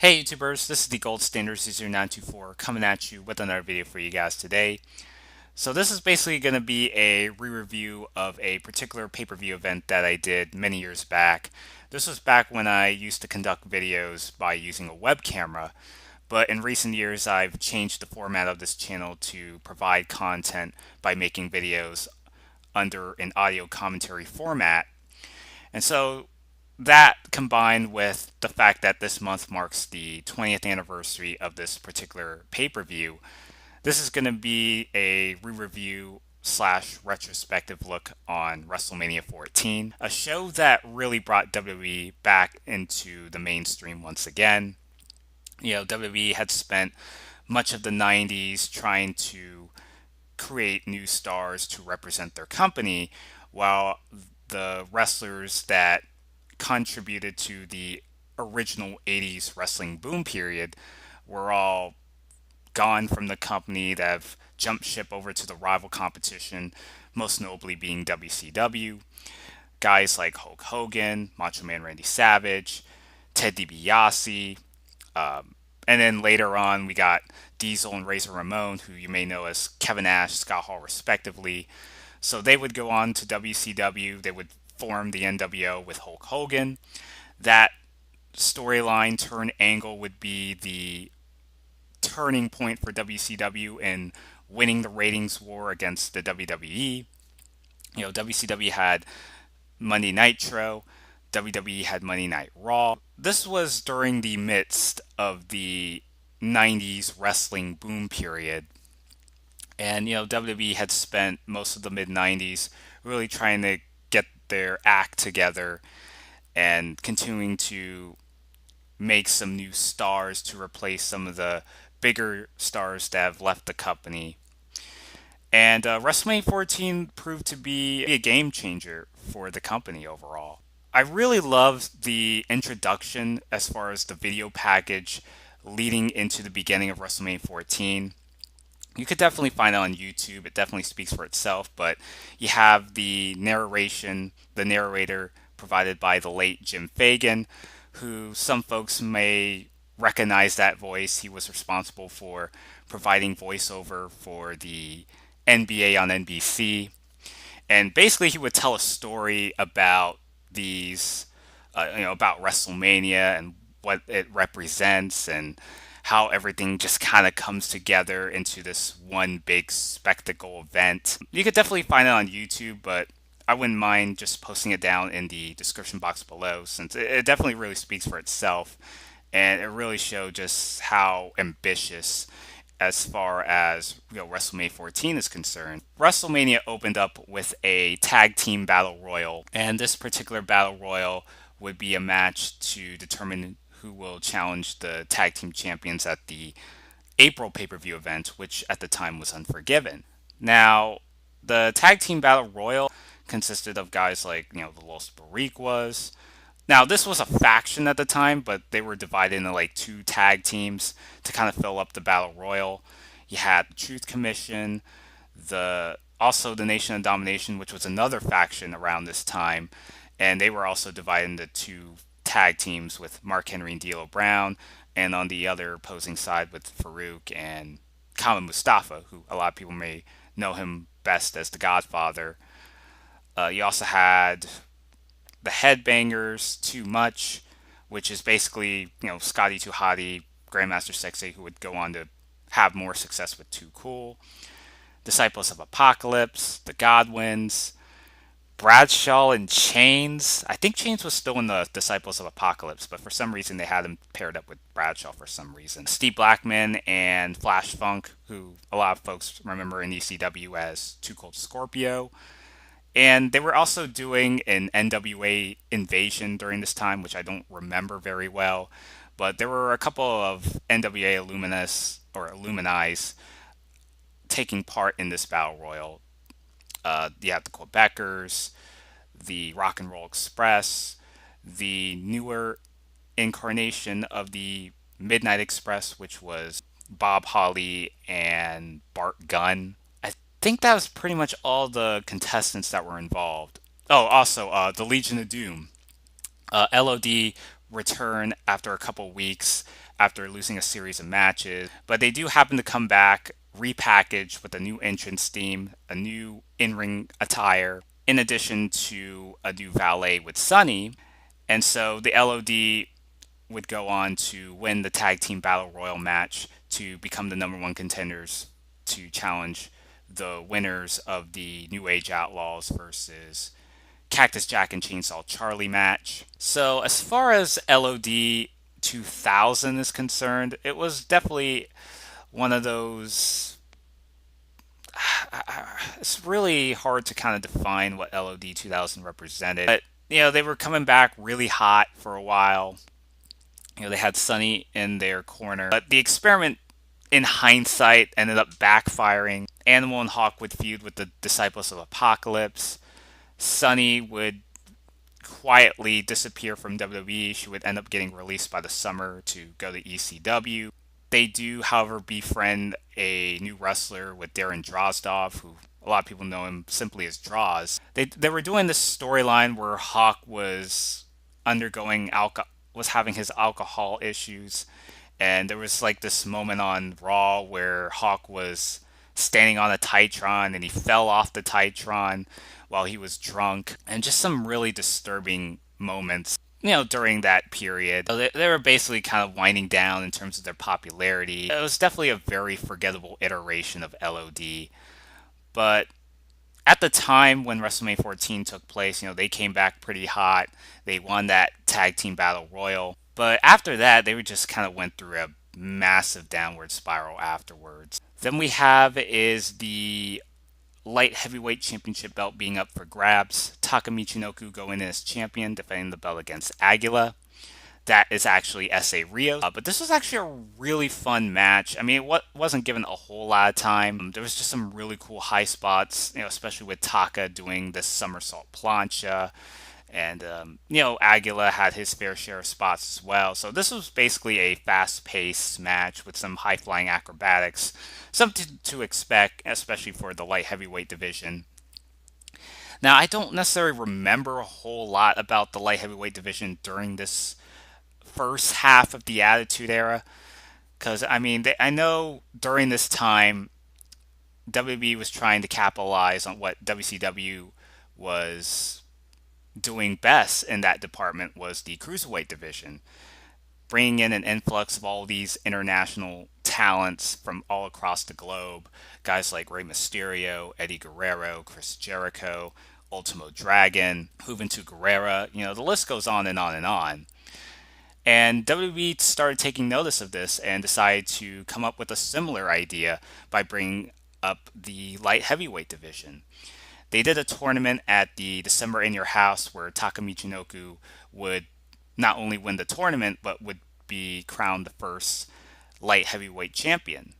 Hey YouTubers, this is the Gold Standard 0924 coming at you with another video for you guys today. So this is basically going to be a re-review of a particular pay-per-view event that I did many years back. This was back when I used to conduct videos by using a web camera, but in recent years I've changed the format of this channel to provide content by making videos under an audio commentary format. And so that combined with the fact that this month marks the 20th anniversary of this particular pay-per-view, this is going to be a re-review slash retrospective look on WrestleMania 14, a show that really brought WWE back into the mainstream once again. WWE had spent much of the 90s trying to create new stars to represent their company, while the wrestlers that contributed to the original 80s wrestling boom period were all gone from the company that have jumped ship over to the rival competition, most notably being WCW. Guys like Hulk Hogan, Macho Man Randy Savage, Ted DiBiase, and then later on we got Diesel and Razor Ramon, who you may know as Kevin Nash, Scott Hall, respectively. So they would go on to WCW. They would form the NWO with Hulk Hogan. That storyline turn angle would be the turning point for WCW in winning the ratings war against the WWE. WCW had Monday Nitro, WWE had Monday Night Raw. This was during the midst of the 90s wrestling boom period. And, WWE had spent most of the mid 90s really trying to get their act together and continuing to make some new stars to replace some of the bigger stars that have left the company. And WrestleMania 14 proved to be a game changer for the company overall. I really loved the introduction as far as the video package leading into the beginning of WrestleMania 14. You could definitely find it on YouTube. It definitely speaks for itself, but you have the narration, the narrator provided by the late Jim Fagan, who some folks may recognize that voice. He was responsible for providing voiceover for the NBA on NBC. And basically, he would tell a story about these, about WrestleMania and what it represents and how everything just kind of comes together into this one big spectacle event. You could definitely find it on YouTube, but I wouldn't mind just posting it down in the description box below since it definitely really speaks for itself and it really showed just how ambitious as far as WrestleMania 14 is concerned. WrestleMania opened up with a tag team battle royal, and this particular battle royal would be a match to determine who will challenge the tag team champions at the April pay-per-view event, which at the time was Unforgiven. Now, the tag team battle royal consisted of guys like, the Los Boricuas. Now, this was a faction at the time, but they were divided into like two tag teams to kind of fill up the battle royal. You had the Truth Commission, the Nation of Domination, which was another faction around this time, and they were also divided into two tag teams with Mark Henry and D'Lo Brown, and on the other opposing side with Farouk and Kama Mustafa, who a lot of people may know him best as the Godfather. You also had the Headbangers, Too Much, which is basically, Scotty Too Hottie, Grandmaster Sexay, who would go on to have more success with Too Cool. Disciples of Apocalypse, the Godwins, Bradshaw and Chains. I think Chains was still in the Disciples of Apocalypse, but for some reason they had him paired up with Bradshaw for some reason. Steve Blackman and Flash Funk, who a lot of folks remember in ECW as Too Cold Scorpio. And they were also doing an NWA invasion during this time, which I don't remember very well. But there were a couple of NWA Illuminis taking part in this battle royal. You have the Quebecers, the Rock and Roll Express, the newer incarnation of the Midnight Express, which was Bob Holly and Bart Gunn. I think that was pretty much all the contestants that were involved. Oh, also the Legion of Doom. LOD returned after a couple weeks after losing a series of matches. But they do happen to come back repackaged with a new entrance theme, a new in-ring attire, in addition to a new valet with Sunny. And so the LOD would go on to win the tag team battle royal match to become the number one contenders to challenge the winners of the New Age Outlaws versus Cactus Jack and Chainsaw Charlie match. So as far as LOD 2000 is concerned, it was definitely one of those. It's really hard to kind of define what LOD 2000 represented. But, they were coming back really hot for a while. They had Sunny in their corner. But the experiment, in hindsight, ended up backfiring. Animal and Hawk would feud with the Disciples of Apocalypse. Sunny would quietly disappear from WWE. She would end up getting released by the summer to go to ECW. They do, however, befriend a new wrestler with Darren Drozdov, who a lot of people know him simply as Droz. They were doing this storyline where Hawk was undergoing was having his alcohol issues, and there was like this moment on Raw where Hawk was standing on a Titron and he fell off the Titron while he was drunk, and just some really disturbing moments during that period. So they were basically kind of winding down in terms of their popularity. It was definitely a very forgettable iteration of LOD. But at the time when WrestleMania 14 took place, they came back pretty hot. They won that tag team battle royal. But after that, they just kind of went through a massive downward spiral afterwards. Then we have is the light heavyweight championship belt being up for grabs. Taka Michinoku going in as champion, defending the belt against Aguila. That is actually S.A. Rios. But this was actually a really fun match. I mean, it wasn't given a whole lot of time. There was just some really cool high spots, especially with Taka doing this somersault plancha. And, Aguila had his fair share of spots as well. So this was basically a fast-paced match with some high-flying acrobatics. Something to expect, especially for the light heavyweight division. Now, I don't necessarily remember a whole lot about the light heavyweight division during this first half of the Attitude Era. Because, I know during this time, WWE was trying to capitalize on what WCW was doing best in that department, was the Cruiserweight division. Bringing in an influx of all these international talents from all across the globe. Guys like Rey Mysterio, Eddie Guerrero, Chris Jericho, Ultimo Dragon, Juventud Guerrera. The list goes on and on and on. And WWE started taking notice of this and decided to come up with a similar idea by bringing up the light heavyweight division. They did a tournament at the December in Your House where Taka Michinoku would not only win the tournament, but would be crowned the first light heavyweight champion.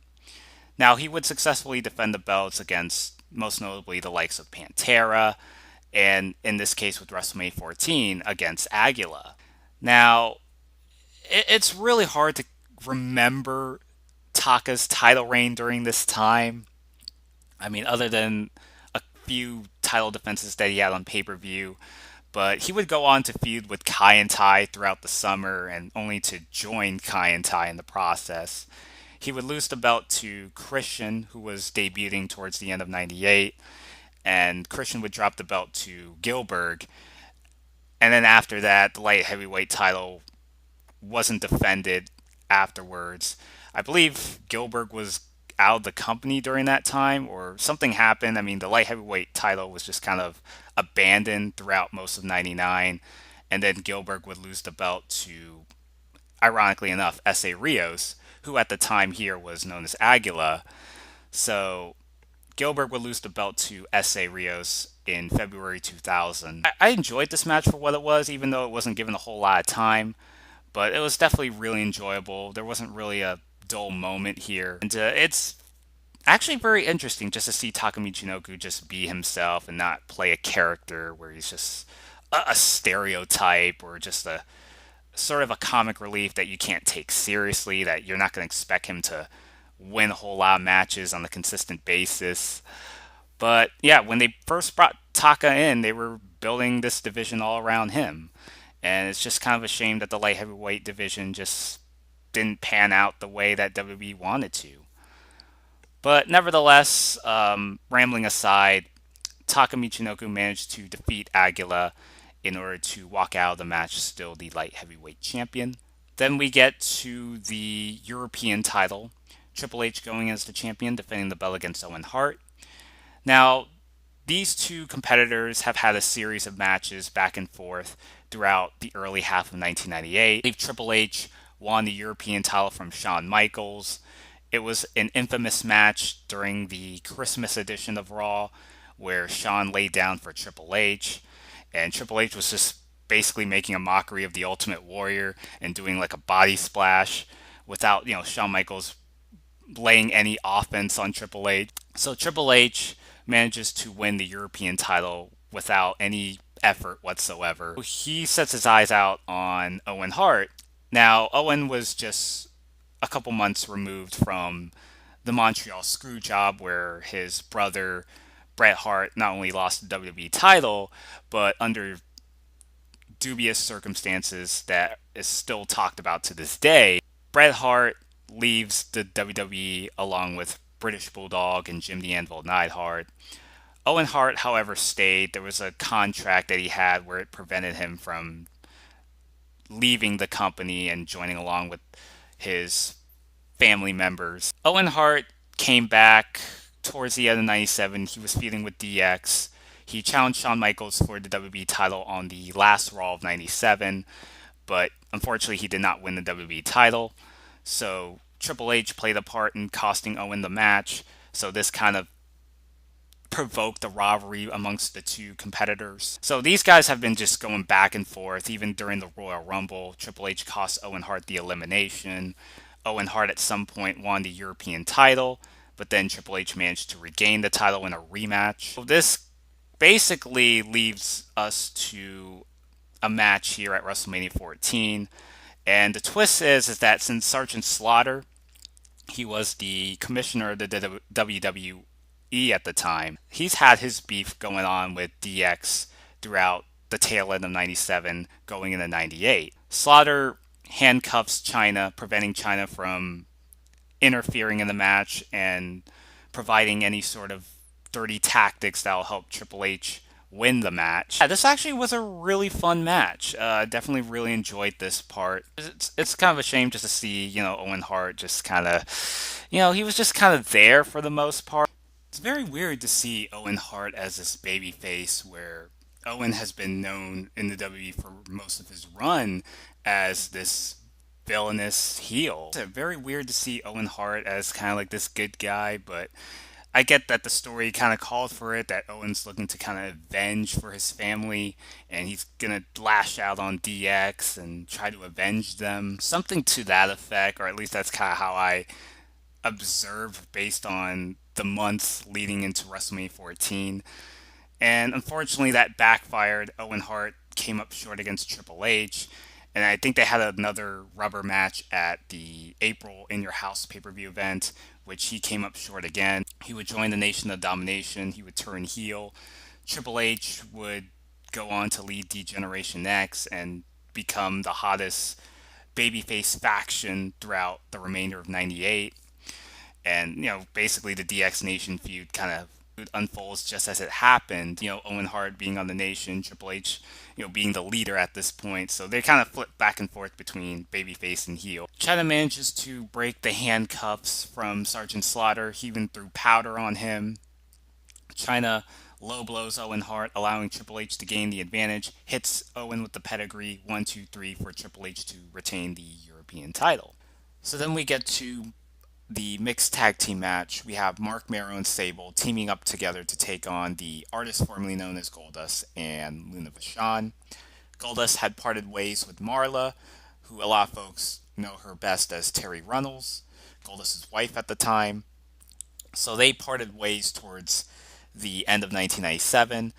Now, he would successfully defend the belts against most notably the likes of Pantera, and in this case with WrestleMania 14 against Aguila. Now, it's really hard to remember Taka's title reign during this time. Other than a few title defenses that he had on pay-per-view. But he would go on to feud with Kai and Tai throughout the summer, and only to join Kai and Tai in the process. He would lose the belt to Christian, who was debuting towards the end of '98, and Christian would drop the belt to Gilbert. And then after that, the light heavyweight title wasn't defended afterwards. I believe Gilbert was out of the company during that time, or something happened. The light heavyweight title was just kind of abandoned throughout most of '99, and then Gilbert would lose the belt to, ironically enough, S.A. Rios, who at the time here was known as Aguila. So Gilbert would lose the belt to S.A. Rios in February 2000. I enjoyed this match for what it was, even though it wasn't given a whole lot of time, but it was definitely really enjoyable. There wasn't really a dull moment here. And it's actually very interesting just to see Taka Michinoku just be himself and not play a character where he's just a stereotype or just a sort of a comic relief that you can't take seriously, that you're not going to expect him to win a whole lot of matches on a consistent basis. But yeah, when they first brought Taka in, they were building this division all around him. And it's just kind of a shame that the light heavyweight division just didn't pan out the way that WWE wanted to. But nevertheless, rambling aside, Taka Michinoku managed to defeat Aguila in order to walk out of the match still the light heavyweight champion. Then we get to the European title. Triple H going as the champion, defending the belt against Owen Hart. Now, these two competitors have had a series of matches back and forth throughout the early half of 1998. Triple H won the European title from Shawn Michaels. It was an infamous match during the Christmas edition of Raw where Shawn laid down for Triple H, and Triple H was just basically making a mockery of the Ultimate Warrior and doing like a body splash without, Shawn Michaels laying any offense on Triple H. So Triple H manages to win the European title without any effort whatsoever. He sets his eyes out on Owen Hart. Now, Owen was just a couple months removed from the Montreal Screwjob, where his brother Bret Hart not only lost the WWE title, but under dubious circumstances that is still talked about to this day, Bret Hart leaves the WWE along with British Bulldog and Jim the Anvil Neidhart. Owen Hart, however, stayed. There was a contract that he had where it prevented him from leaving the company and joining along with his family members. Owen Hart came back towards the end of 97. He was feuding with DX. He challenged Shawn Michaels for the WWE title on the last Raw of 97, but unfortunately he did not win the WWE title. So Triple H played a part in costing Owen the match. So this kind of provoked the rivalry amongst the two competitors. So these guys have been just going back and forth. Even during the Royal Rumble, Triple H cost Owen Hart the elimination. Owen Hart at some point won the European title, but then Triple H managed to regain the title in a rematch. So this basically leaves us to a match here at WrestleMania 14. And the twist is that since Sergeant Slaughter, he was the commissioner of the WWE at the time, he's had his beef going on with DX throughout the tail end of 97 going into 98. Slaughter handcuffs China, preventing China from interfering in the match and providing any sort of dirty tactics that will help Triple H win the match. Yeah, this actually was a really fun match. Definitely really enjoyed this part. It's kind of a shame just to see, Owen Hart just kind of, he was just kind of there for the most part. It's very weird to see Owen Hart as this baby face where Owen has been known in the WWE for most of his run as this villainous heel. It's very weird to see Owen Hart as kind of like this good guy, but I get that the story kind of called for it, that Owen's looking to kind of avenge for his family, and he's going to lash out on DX and try to avenge them. Something to that effect, or at least that's kind of how I observe based on the months leading into WrestleMania 14. And unfortunately, that backfired. Owen Hart came up short against Triple H. And I think they had another rubber match at the April In Your House pay-per-view event, which he came up short again. He would join the Nation of Domination. He would turn heel. Triple H would go on to lead D-Generation X and become the hottest babyface faction throughout the remainder of 98. And, basically the DX Nation feud kind of unfolds just as it happened. Owen Hart being on the Nation, Triple H, being the leader at this point. So they kind of flip back and forth between babyface and heel. Chyna manages to break the handcuffs from Sergeant Slaughter. He even threw powder on him. Chyna low blows Owen Hart, allowing Triple H to gain the advantage. Hits Owen with the pedigree, 1, 2, 3 for Triple H to retain the European title. So then we get to the mixed tag team match. We have Mark Mero and Sable teaming up together to take on the artist formerly known as Goldust and Luna Vachon. Goldust had parted ways with Marla, who a lot of folks know her best as Terry Runnels, Goldust's wife at the time. So they parted ways towards the end of 1997.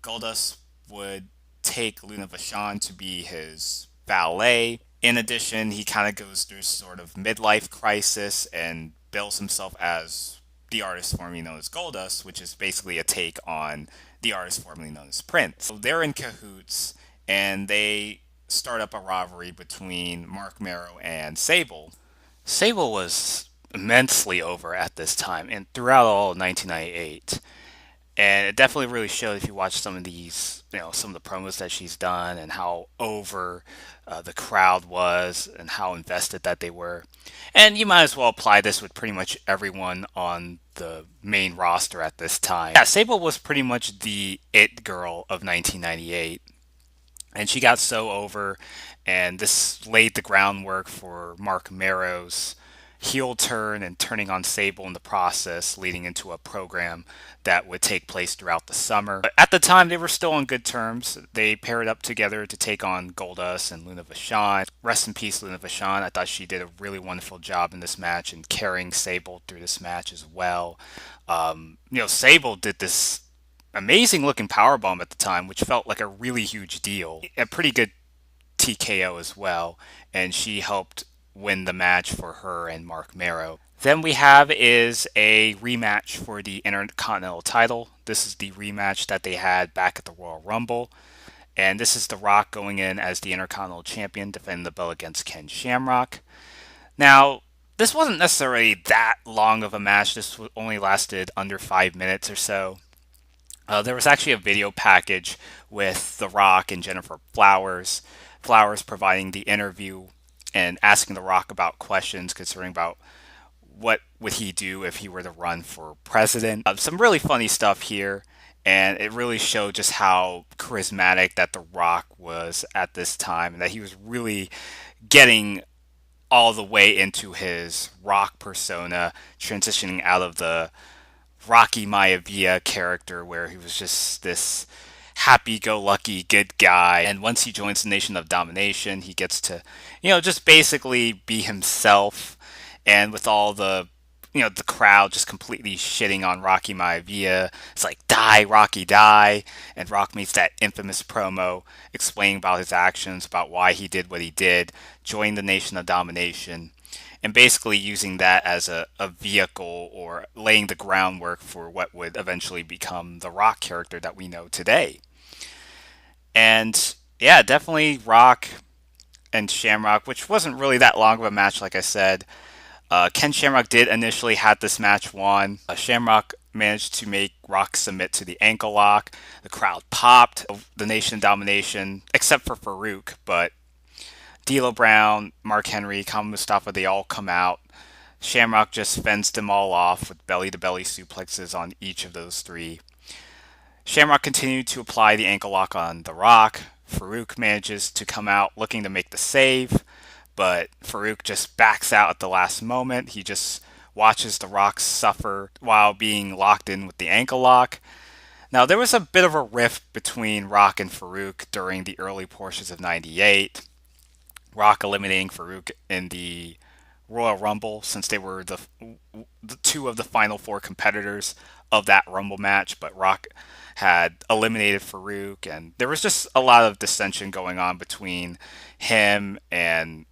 Goldust would take Luna Vachon to be his valet. In addition, he kind of goes through sort of midlife crisis and bills himself as the artist formerly known as Goldust, which is basically a take on the artist formerly known as Prince. So they're in cahoots, and they start up a rivalry between Mark Marrow and Sable. Sable was immensely over at this time and throughout all of 1998. And it definitely really showed if you watch some of these, some of the promos that she's done and how over the crowd was and how invested that they were. And you might as well apply this with pretty much everyone on the main roster at this time. Yeah, Sable was pretty much the it girl of 1998. And she got so over, and this laid the groundwork for Mark Marrow's heel turn and turning on Sable in the process, leading into a program that would take place throughout the summer. But at the time, they were still on good terms. They paired up together to take on Goldust and Luna Vachon. Rest in peace, Luna Vachon. I thought she did a really wonderful job in this match and carrying Sable through this match as well. Sable did this amazing looking powerbomb at the time, which felt like a really huge deal. A pretty good TKO as well, and she helped win the match for her and Mark Marrow. Then we have is a rematch for the Intercontinental title. This is the rematch that they had back at the Royal Rumble. And this is The Rock going in as the Intercontinental Champion, defending the belt against Ken Shamrock. Now, this wasn't necessarily that long of a match. This only lasted under 5 minutes or so. There was actually a video package with The Rock and Jennifer Flowers. Flowers providing the interview and asking The Rock about questions concerning about what would he do if he were to run for president. Some really funny stuff here, and it really showed just how charismatic that The Rock was at this time, and that he was really getting all the way into his rock persona, transitioning out of the Rocky Maivia character where he was just this happy-go-lucky good guy. And once he joins the Nation of Domination, he gets to, just basically be himself. And with all the crowd just completely shitting on Rocky Maivia, it's like, die, Rocky, die. And Rock makes that infamous promo explaining about his actions, about why he did what he did, join the Nation of Domination, and basically using that as a vehicle or laying the groundwork for what would eventually become the Rock character that we know today. And yeah, definitely Rock and Shamrock, which wasn't really that long of a match, like I said. Ken Shamrock did initially have this match won. Shamrock managed to make Rock submit to the ankle lock. The crowd popped. The Nation of Domination, except for Farouk, but D'Lo Brown, Mark Henry, Kama Mustafa, they all come out. Shamrock just fends them all off with belly-to-belly suplexes on each of those three. Shamrock continued to apply the ankle lock on The Rock. Farouk manages to come out looking to make the save, but Farouk just backs out at the last moment. He just watches The Rock suffer while being locked in with the ankle lock. Now, there was a bit of a rift between Rock and Farouk during the early portions of 98. Rock eliminating Farouk in the Royal Rumble, since they were the two of the final four competitors of that Rumble match, but Rock had eliminated Farouk, and there was just a lot of dissension going on between him and,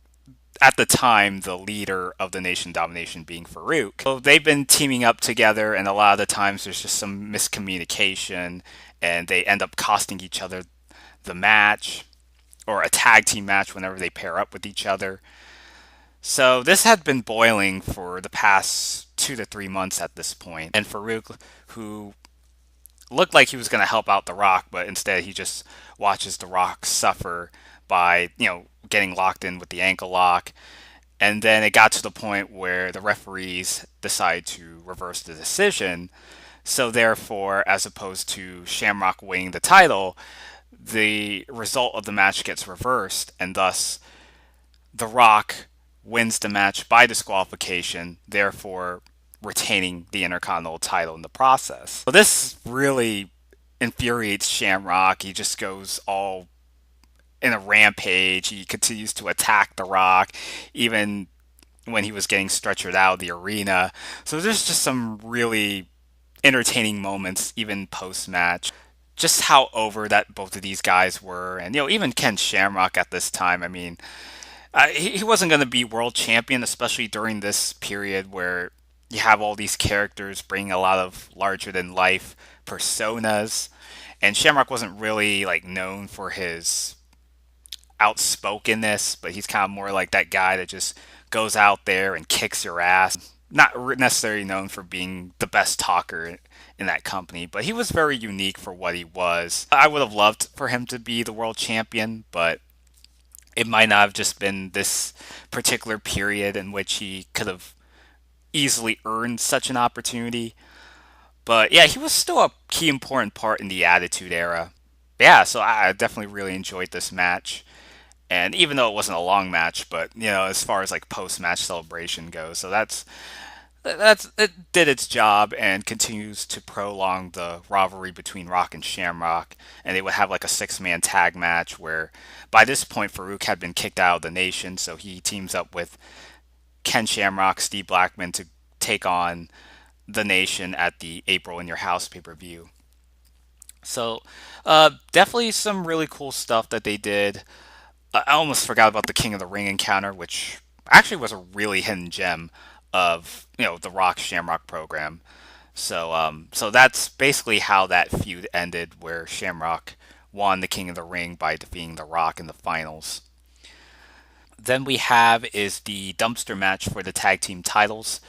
at the time, the leader of the Nation Domination being Farouk. So they've been teaming up together, and a lot of the times there's just some miscommunication, and they end up costing each other the match, or a tag team match whenever they pair up with each other. So this had been boiling for the past 2 to 3 months at this point. And Farouk, who looked like he was going to help out The Rock, but instead he just watches The Rock suffer by, getting locked in with the ankle lock. And then it got to the point where the referees decided to reverse the decision. So therefore, as opposed to Shamrock winning the title, the result of the match gets reversed, and thus The Rock wins the match by disqualification, therefore retaining the Intercontinental title in the process. So this really infuriates Shamrock. He just goes all in a rampage. He continues to attack The Rock, even when he was getting stretchered out of the arena. So there's just some really entertaining moments, even post-match. Just how over that both of these guys were. And, even Ken Shamrock at this time, I mean, he wasn't going to be world champion, especially during this period where you have all these characters bringing a lot of larger-than-life personas. And Shamrock wasn't really, known for his outspokenness, but he's kind of more like that guy that just goes out there and kicks your ass. Not necessarily known for being the best talker in that company, but he was very unique for what he was. I would have loved for him to be the world champion, but it might not have just been this particular period in which he could have easily earned such an opportunity. But yeah, he was still a key important part in the Attitude Era. Yeah, so I definitely really enjoyed this match. And even though it wasn't a long match, but as far as like post-match celebration goes, so that's it did its job and continues to prolong the rivalry between Rock and Shamrock. And they would have like a six-man tag match where by this point Farouk had been kicked out of the nation, so he teams up with Ken Shamrock, Steve Blackman to take on the nation at the April in Your House pay-per-view. So, definitely some really cool stuff that they did. I almost forgot about the King of the Ring encounter, which actually was a really hidden gem of the Rock Shamrock program. So that's basically how that feud ended, where Shamrock won the King of the Ring by defeating the Rock in the finals. Then we have is the dumpster match for the tag team titles.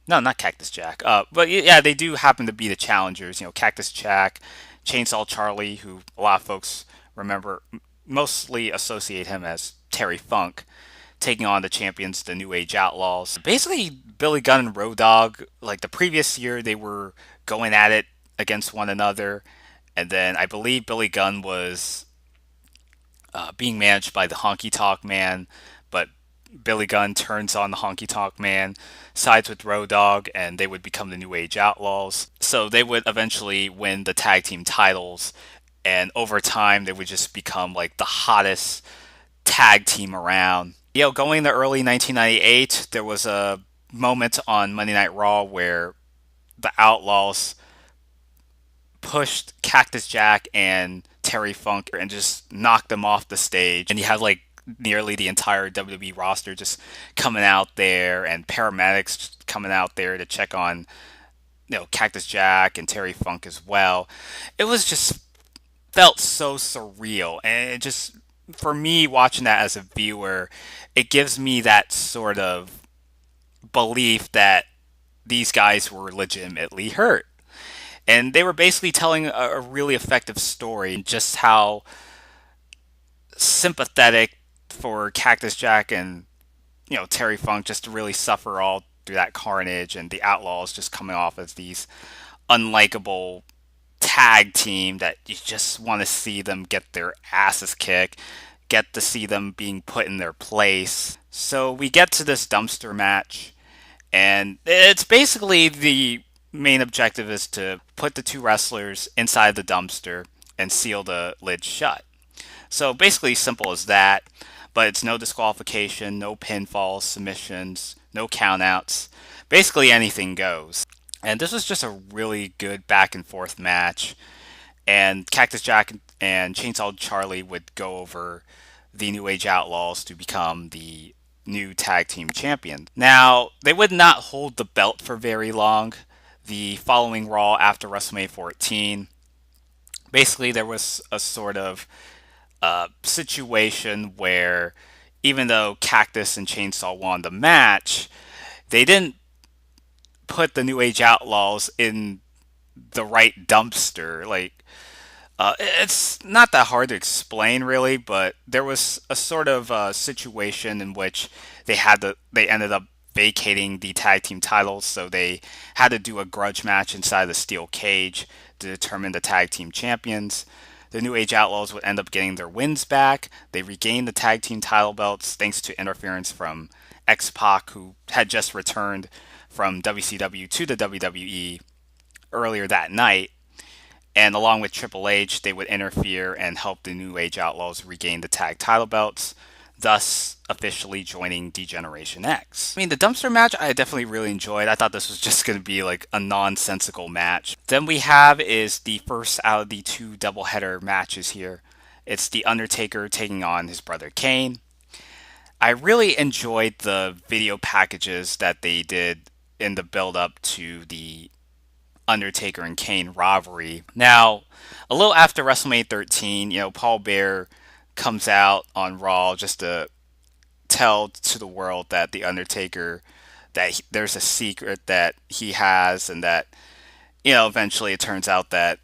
No, not Cactus Jack. But yeah, they do happen to be the challengers. Cactus Jack, Chainsaw Charlie, who a lot of folks remember, mostly associate him as Terry Funk, taking on the champions, the New Age Outlaws. Basically, Billy Gunn and Road Dogg, like the previous year, they were going at it against one another. And then I believe Billy Gunn was being managed by the Honky Tonk Man, but Billy Gunn turns on the Honky Tonk Man, sides with Road Dogg, and they would become the New Age Outlaws. So they would eventually win the tag team titles, and over time they would just become like the hottest tag team around. Going to early 1998, there was a moment on Monday Night Raw where the Outlaws pushed Cactus Jack and Terry Funk and just knocked them off the stage. And you had like nearly the entire WWE roster just coming out there and paramedics coming out there to check on Cactus Jack and Terry Funk as well. It was just felt so surreal, and it just, for me, watching that as a viewer, it gives me that sort of belief that these guys were legitimately hurt. And they were basically telling a really effective story, just how sympathetic for Cactus Jack and Terry Funk just to really suffer all through that carnage, and the Outlaws just coming off as these unlikable tag team that you just want to see them get their asses kicked, get to see them being put in their place. So we get to this dumpster match, and it's basically the main objective is to put the two wrestlers inside the dumpster and seal the lid shut. So basically simple as that, but it's no disqualification, no pinfalls, submissions, no countouts. Basically anything goes. And this was just a really good back and forth match. And Cactus Jack and Chainsaw Charlie would go over the New Age Outlaws to become the new tag team champions. Now, they would not hold the belt for very long. The following Raw after WrestleMania 14, basically there was a sort of situation where even though Cactus and Chainsaw won the match, they didn't put the New Age Outlaws in the right dumpster. Like, it's not that hard to explain, really, but there was a sort of situation in which they ended up vacating the tag team titles, so they had to do a grudge match inside the steel cage to determine the tag team champions. The New Age Outlaws would end up getting their wins back. They regained the tag team title belts thanks to interference from X-Pac, who had just returned from WCW to the WWE earlier that night. And along with Triple H, they would interfere and help the New Age Outlaws regain the tag title belts, thus officially joining D-Generation X. I mean, the dumpster match I definitely really enjoyed. I thought this was just going to be like a nonsensical match. Then we have is the first out of the two doubleheader matches here. It's The Undertaker taking on his brother Kane. I really enjoyed the video packages that they did in the build-up to the Undertaker and Kane rivalry. Now, a little after WrestleMania 13, Paul Bearer comes out on Raw just to tell to the world that the Undertaker, there's a secret that he has, and that eventually it turns out that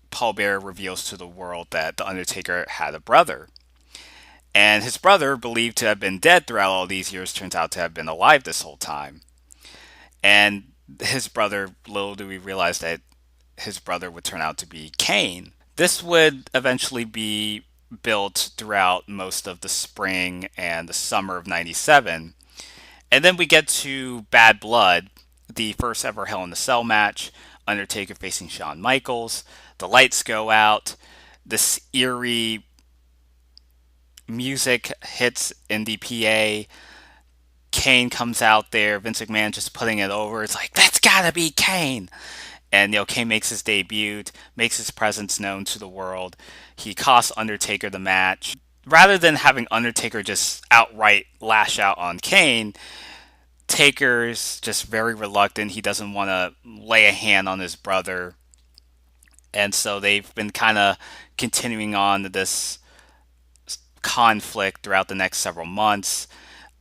Paul Bearer reveals to the world that the Undertaker had a brother. And his brother, believed to have been dead throughout all these years, turns out to have been alive this whole time. And his brother, little do we realize that his brother would turn out to be Kane. This would eventually be built throughout most of the spring and the summer of '97. And then we get to Bad Blood, the first ever Hell in a Cell match, Undertaker facing Shawn Michaels. The lights go out. This eerie music hits in the PA. Kane comes out there. Vince McMahon just putting it over. It's like, that's gotta be Kane. And Kane makes his debut, makes his presence known to the world. He costs Undertaker the match. Rather than having Undertaker just outright lash out on Kane, Taker's just very reluctant. He doesn't want to lay a hand on his brother. And so they've been kind of continuing on this conflict throughout the next several months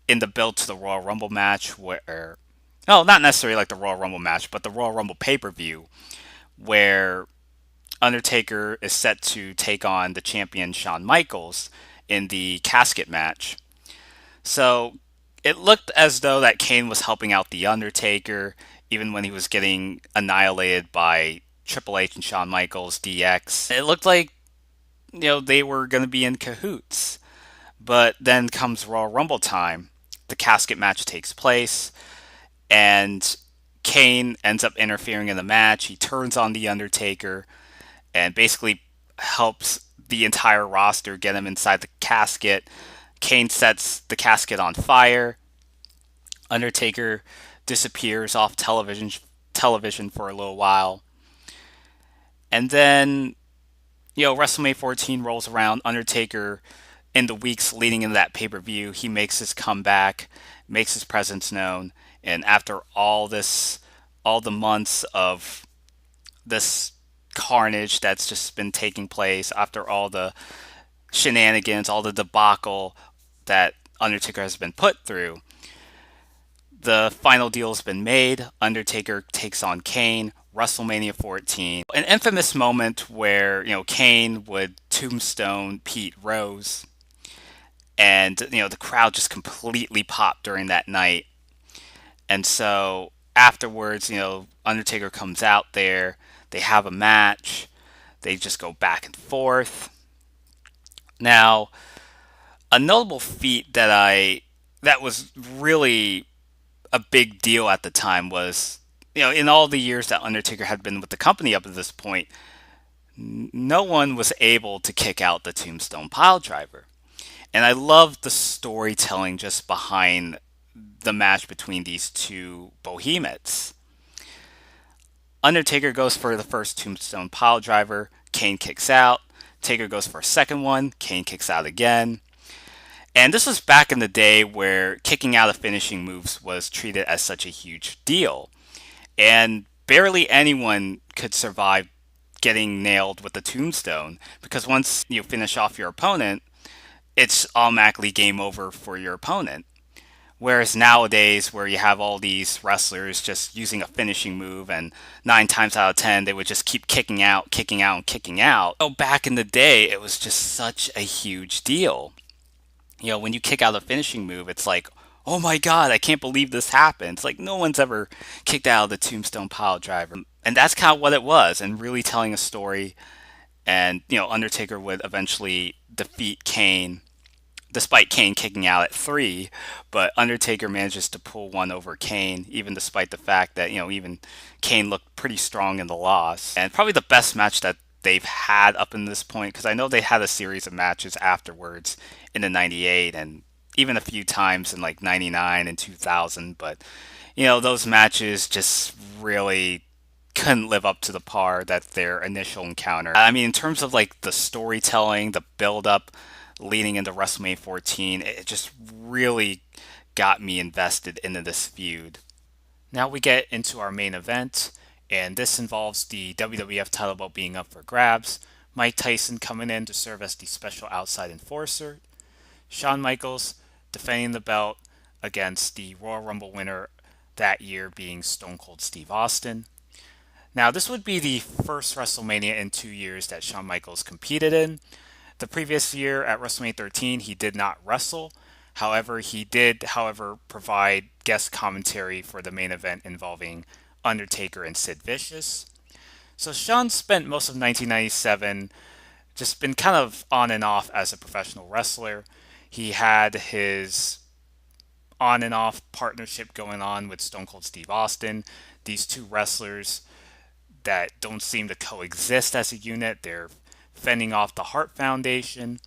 in the build to the Royal Rumble match, where, no, not necessarily like the Royal Rumble match, but the Royal Rumble pay-per-view, where Undertaker is set to take on the champion Shawn Michaels in the casket match. So it looked as though that Kane was helping out the Undertaker, even when he was getting annihilated by Triple H and Shawn Michaels DX. It looked like they were going to be in cahoots. But then comes Royal Rumble time. The casket match takes place, and Kane ends up interfering in the match. He turns on the Undertaker and basically helps the entire roster get him inside the casket. Kane sets the casket on fire. Undertaker disappears off television for a little while. And then, WrestleMania 14 rolls around. Undertaker, in the weeks leading into that pay-per-view, he makes his comeback, makes his presence known. And after all the months of this carnage that's just been taking place, after all the shenanigans, all the debacle that Undertaker has been put through, the final deal has been made. Undertaker takes on Kane, WrestleMania 14. An infamous moment where, Kane would tombstone Pete Rose. And, the crowd just completely popped during that night. And so afterwards, Undertaker comes out there. They have a match. They just go back and forth. Now, a notable feat that was really a big deal at the time was, in all the years that Undertaker had been with the company up to this point, no one was able to kick out the Tombstone Piledriver. And I love the storytelling just behind the match between these two behemoths. Undertaker goes for the first Tombstone Piledriver. Kane kicks out. Taker goes for a second one. Kane kicks out again. And this was back in the day where kicking out of finishing moves was treated as such a huge deal. And barely anyone could survive getting nailed with the tombstone, because once you finish off your opponent, it's automatically game over for your opponent. Whereas nowadays, where you have all these wrestlers just using a finishing move, and 9 times out of 10, they would just keep kicking out, kicking out, and kicking out. Oh, back in the day, it was just such a huge deal. When you kick out a finishing move, it's like, oh my god, I can't believe this happened. It's like no one's ever kicked out of the Tombstone Piledriver. And that's kind of what it was, and really telling a story. And, Undertaker would eventually defeat Kane, despite Kane kicking out at 3, but Undertaker manages to pull one over Kane, even despite the fact that, even Kane looked pretty strong in the loss. And probably the best match that they've had up in this point, because I know they had a series of matches afterwards in the 98 and even a few times in like 99 and 2000, but, those matches just really couldn't live up to the par that their initial encounter. I mean, in terms of like the storytelling, the build-up leading into WrestleMania 14, it just really got me invested into this feud. Now we get into our main event, and this involves the WWF title belt being up for grabs. Mike Tyson coming in to serve as the special outside enforcer. Shawn Michaels defending the belt against the Royal Rumble winner that year being Stone Cold Steve Austin. Now, this would be the first WrestleMania in 2 years that Shawn Michaels competed in. The previous year at WrestleMania 13, he did not wrestle. However, he did, provide guest commentary for the main event involving Undertaker and Sid Vicious. So Shawn spent most of 1997 just been kind of on and off as a professional wrestler. He had his on and off partnership going on with Stone Cold Steve Austin. These two wrestlers that don't seem to coexist as a unit. They're fending off the Hart Foundation.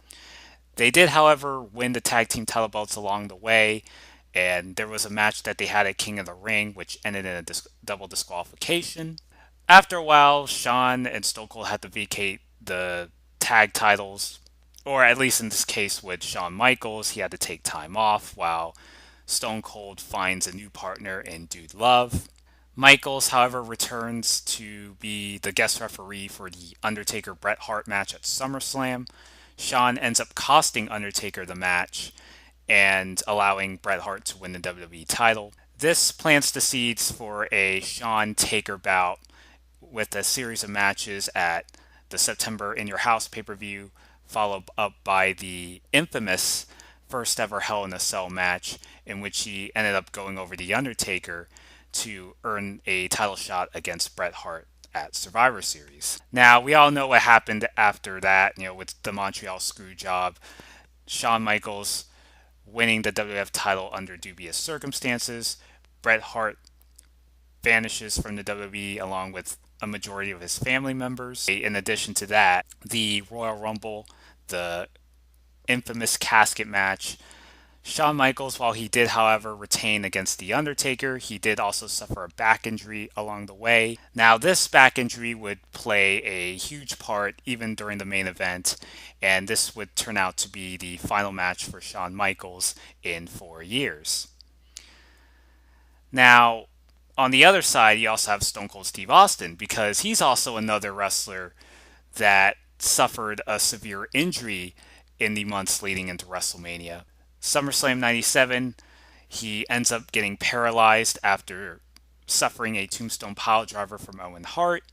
They did, however, win the tag team title belts along the way, and there was a match that they had at King of the Ring, which ended in a double disqualification. After a while, Shawn and Stone Cold had to vacate the tag titles, or at least in this case with Shawn Michaels, he had to take time off while Stone Cold finds a new partner in Dude Love. Michaels, however, returns to be the guest referee for the Undertaker Bret Hart match at SummerSlam. Shawn ends up costing Undertaker the match and allowing Bret Hart to win the WWE title. This plants the seeds for a Shawn Taker bout with a series of matches at the September In Your House pay-per-view, followed up by the infamous first ever Hell in a Cell match in which he ended up going over The Undertaker to earn a title shot against Bret Hart at Survivor Series. Now, we all know what happened after that, with the Montreal Screwjob. Shawn Michaels winning the WWF title under dubious circumstances. Bret Hart vanishes from the WWE along with a majority of his family members. In addition to that, the Royal Rumble, the infamous casket match. Shawn Michaels, while he did, however, retain against The Undertaker, he did also suffer a back injury along the way. Now, this back injury would play a huge part even during the main event, and this would turn out to be the final match for Shawn Michaels in 4 years. Now, on the other side, you also have Stone Cold Steve Austin, because he's also another wrestler that suffered a severe injury in the months leading into WrestleMania. SummerSlam 97, he ends up getting paralyzed after suffering a tombstone piledriver from Owen Hart.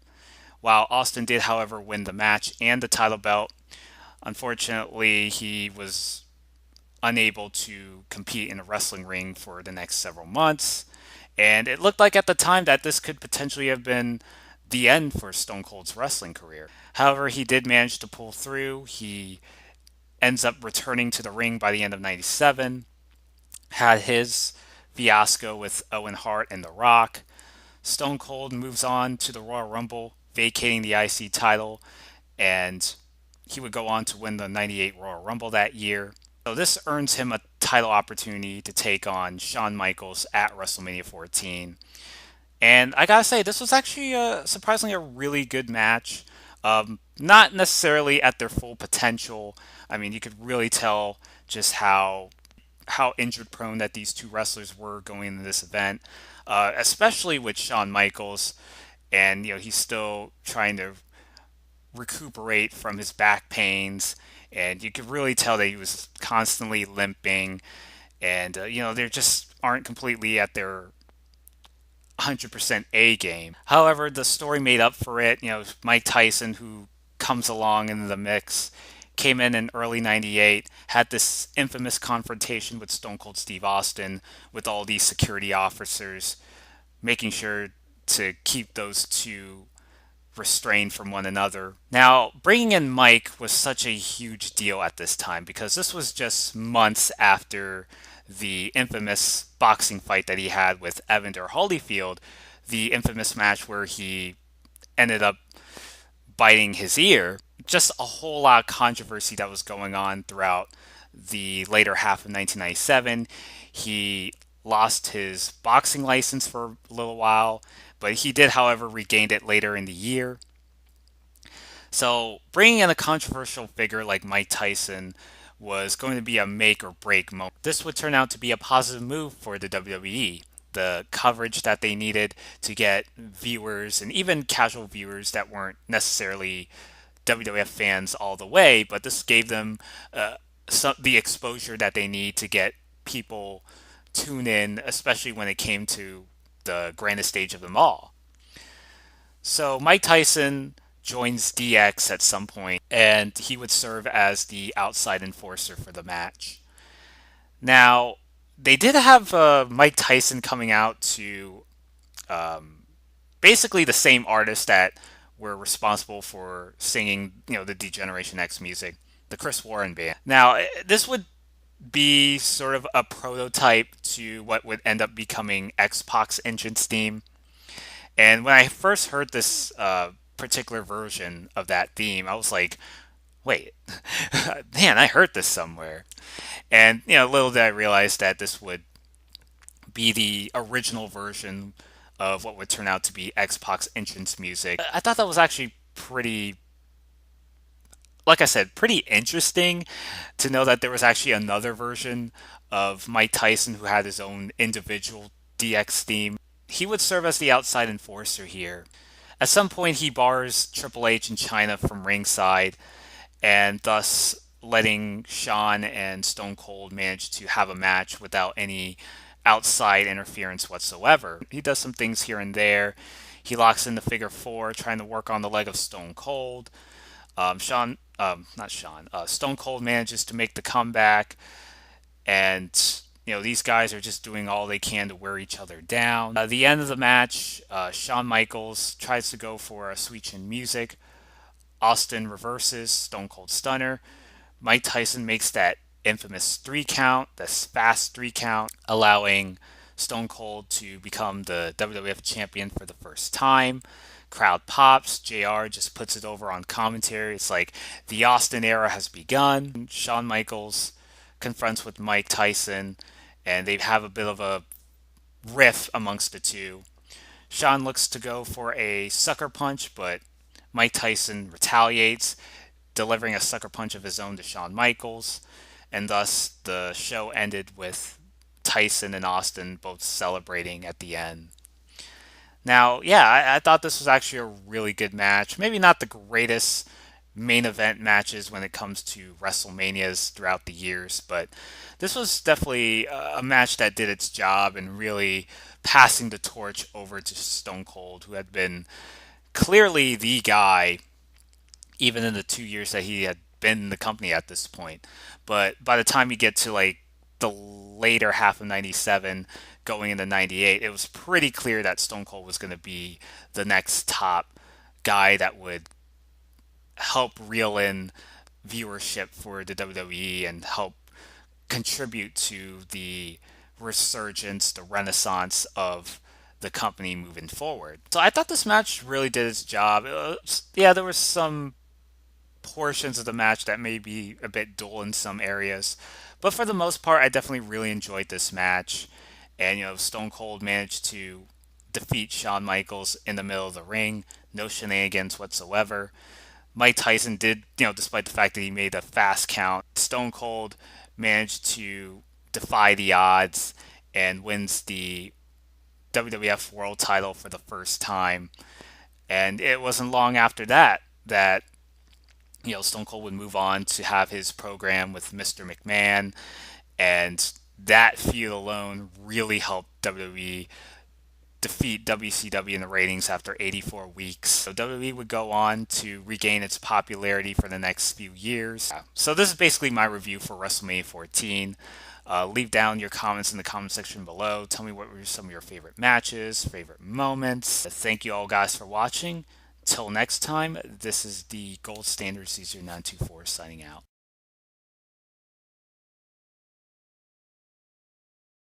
While Austin did, however, win the match and the title belt, unfortunately, he was unable to compete in a wrestling ring for the next several months. And it looked like at the time that this could potentially have been the end for Stone Cold's wrestling career. However, he did manage to pull through. He ends up returning to the ring by the end of 97, had his fiasco with Owen Hart and The Rock. Stone Cold moves on to the Royal Rumble, vacating the IC title, and he would go on to win the 98 Royal Rumble that year. So this earns him a title opportunity to take on Shawn Michaels at WrestleMania 14. And I gotta say, this was actually surprisingly a really good match. Not necessarily at their full potential. I mean, you could really tell just how injured prone that these two wrestlers were going into this event, especially with Shawn Michaels, and he's still trying to recuperate from his back pains, and you could really tell that he was constantly limping, and they just aren't completely at their 100% A game. However, the story made up for it. Mike Tyson, who comes along in the mix, came in early 98, had this infamous confrontation with Stone Cold Steve Austin with all these security officers, making sure to keep those two restrained from one another. Now, bringing in Mike was such a huge deal at this time because this was just months after the infamous boxing fight that he had with Evander Holyfield, the infamous match where he ended up biting his ear. Just a whole lot of controversy that was going on throughout the later half of 1997. He lost his boxing license for a little while, but he did, however, regained it later in the year. So bringing in a controversial figure like Mike Tyson was going to be a make or break moment. This would turn out to be a positive move for the WWE. The coverage that they needed to get viewers and even casual viewers that weren't necessarily WWF fans all the way, but this gave them the exposure that they need to get people tune in, especially when it came to the grandest stage of them all. So Mike Tyson joins DX at some point, and he would serve as the outside enforcer for the match. Now, they did have Mike Tyson coming out to basically the same artists that were responsible for singing, the Degeneration X music, the Chris Warren band. Now, this would be sort of a prototype to what would end up becoming X-Pac's entrance theme. And when I first heard this particular version of that theme, I was like, wait, man, I heard this somewhere. And, little did I realize that this would be the original version of what would turn out to be X-Pac's entrance music. I thought that was actually pretty, like I said, pretty interesting to know that there was actually another version of Mike Tyson who had his own individual DX theme. He would serve as the outside enforcer here. At some point, he bars Triple H and China from ringside, and thus letting Shawn and Stone Cold manage to have a match without any outside interference whatsoever. He does some things here and there. He locks in the figure four, trying to work on the leg of Stone Cold. Stone Cold manages to make the comeback, and these guys are just doing all they can to wear each other down. At the end of the match, Shawn Michaels tries to go for a Sweet Chin Music. Austin reverses Stone Cold Stunner. Mike Tyson makes that infamous 3 count, this fast 3 count, allowing Stone Cold to become the WWF champion for the first time. Crowd pops. JR just puts it over on commentary. It's like the Austin era has begun. Shawn Michaels confronts with Mike Tyson, and they have a bit of a riff amongst the two. Shawn looks to go for a sucker punch, but Mike Tyson retaliates, delivering a sucker punch of his own to Shawn Michaels, and thus the show ended with Tyson and Austin both celebrating at the end. Now, yeah, I thought this was actually a really good match. Maybe not the greatest main event matches when it comes to WrestleManias throughout the years, but this was definitely a match that did its job and really passing the torch over to Stone Cold, who had been clearly the guy even in the 2 years that he had been in the company at this point. But by the time you get to like the later half of 97 going into 98, it was pretty clear that Stone Cold was going to be the next top guy that would help reel in viewership for the WWE and help contribute to the resurgence, the renaissance of the company moving forward. So I thought this match really did its job. There were some portions of the match that may be a bit dull in some areas, but for the most part, I definitely really enjoyed this match. And Stone Cold managed to defeat Shawn Michaels in the middle of the ring, no shenanigans whatsoever. Mike Tyson did, despite the fact that he made a fast count, Stone Cold managed to defy the odds and wins the WWF World Title for the first time. And it wasn't long after that Stone Cold would move on to have his program with Mr. McMahon, and that feud alone really helped WWE defeat WCW in the ratings after 84 weeks. So WWE would go on to regain its popularity for the next few years. So this is basically my review for WrestleMania 14. Leave down your comments in the comment section below. Tell me what were some of your favorite matches, favorite moments. Thank you all guys for watching. Till next time, this is the Gold Standard Caesar 924 signing out.